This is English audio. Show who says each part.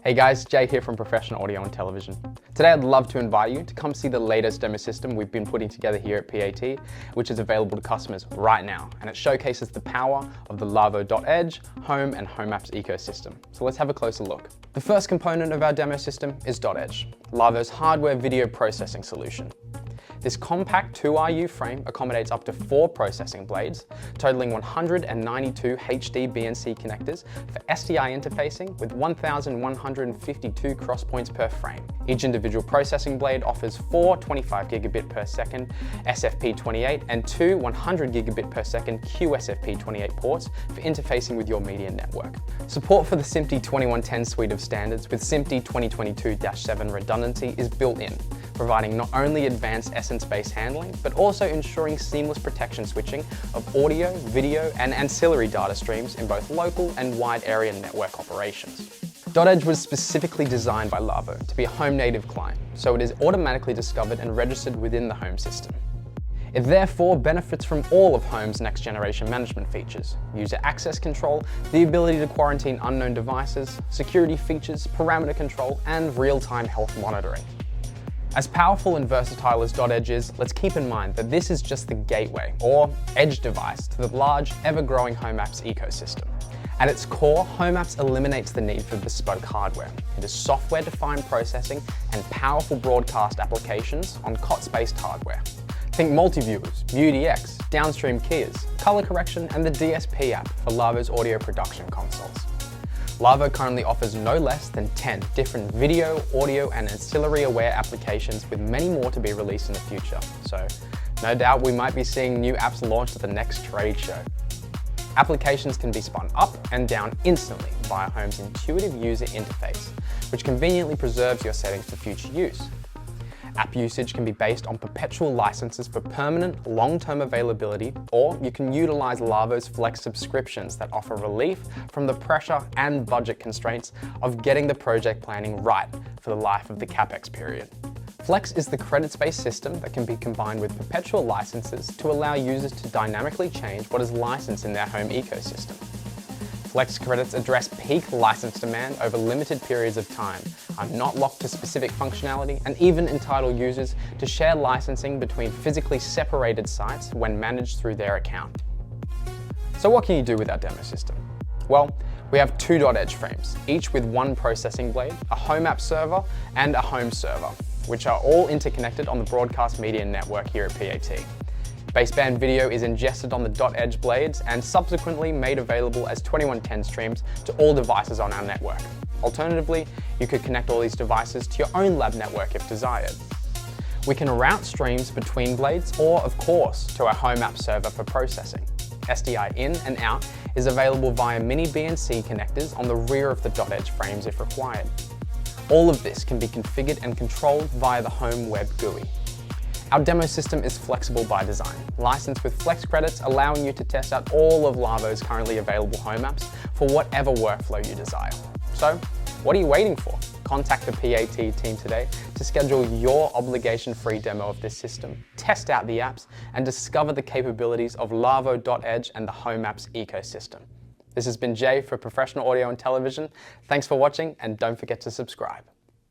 Speaker 1: Hey guys, Jay here from Professional Audio and Television. Today I'd love to invite you to come see the latest demo system we've been putting together here at PAT, which is available to customers right now, and it showcases the power of the LAWO.Edge home and home apps ecosystem. So let's have a closer look. The first component of our demo system is .Edge, LAWO's hardware video processing solution. This compact 2RU frame accommodates up to 4 processing blades, totaling 192 HD BNC connectors for SDI interfacing with 1,152 cross points per frame. Each individual processing blade offers 4 25 gigabit per second SFP28 and 2 100 gigabit per second QSFP28 ports for interfacing with your media network. Support for the SMPTE 2110 suite of standards with SMPTE 2022-7 redundancy is built in, providing not only advanced essence-based handling, but also ensuring seamless protection switching of audio, video, and ancillary data streams in both local and wide area network operations. .Edge was specifically designed by LAWO to be a home-native client, so it is automatically discovered and registered within the home system. It therefore benefits from all of Home's next-generation management features: user access control, the ability to quarantine unknown devices, security features, parameter control, and real-time health monitoring. As powerful and versatile as .Edge is, let's keep in mind that this is just the gateway, or edge device, to the large, ever-growing home apps ecosystem. At its core, home apps eliminates the need for bespoke hardware. It is software-defined processing and powerful broadcast applications on COTS-based hardware. Think multi-viewers, UDX, downstream keyers, color correction, and the DSP app for LAWO's audio production consoles. LAWO currently offers no less than 10 different video, audio, and ancillary-aware applications, with many more to be released in the future. So, no doubt we might be seeing new apps launched at the next trade show. Applications can be spun up and down instantly via Home's intuitive user interface, which conveniently preserves your settings for future use. App usage can be based on perpetual licenses for permanent, long-term availability, or you can utilize LAWO's Flex subscriptions that offer relief from the pressure and budget constraints of getting the project planning right for the life of the CapEx period. Flex is the credits-based system that can be combined with perpetual licenses to allow users to dynamically change what is licensed in their home ecosystem. Flex credits address peak license demand over limited periods of time, are not locked to specific functionality, and even entitle users to share licensing between physically separated sites when managed through their account. So what can you do with our demo system? Well, we have 2 .Edge frames, each with 1 processing blade, a home app server, and a home server, which are all interconnected on the broadcast media network here at PAT. Baseband video is ingested on the .Edge blades and subsequently made available as 2110 streams to all devices on our network. Alternatively, you could connect all these devices to your own lab network if desired. We can route streams between blades or, of course, to our home app server for processing. SDI in and out is available via mini BNC connectors on the rear of the .Edge frames if required. All of this can be configured and controlled via the Home Web GUI. Our demo system is flexible by design, licensed with Flex credits, allowing you to test out all of LAWO's currently available home apps for whatever workflow you desire. So, what are you waiting for? Contact the PAT team today to schedule your obligation-free demo of this system, test out the apps, and discover the capabilities of LAWO.Edge and the home apps ecosystem. This has been Jay for Professional Audio and Television. Thanks for watching, and don't forget to subscribe.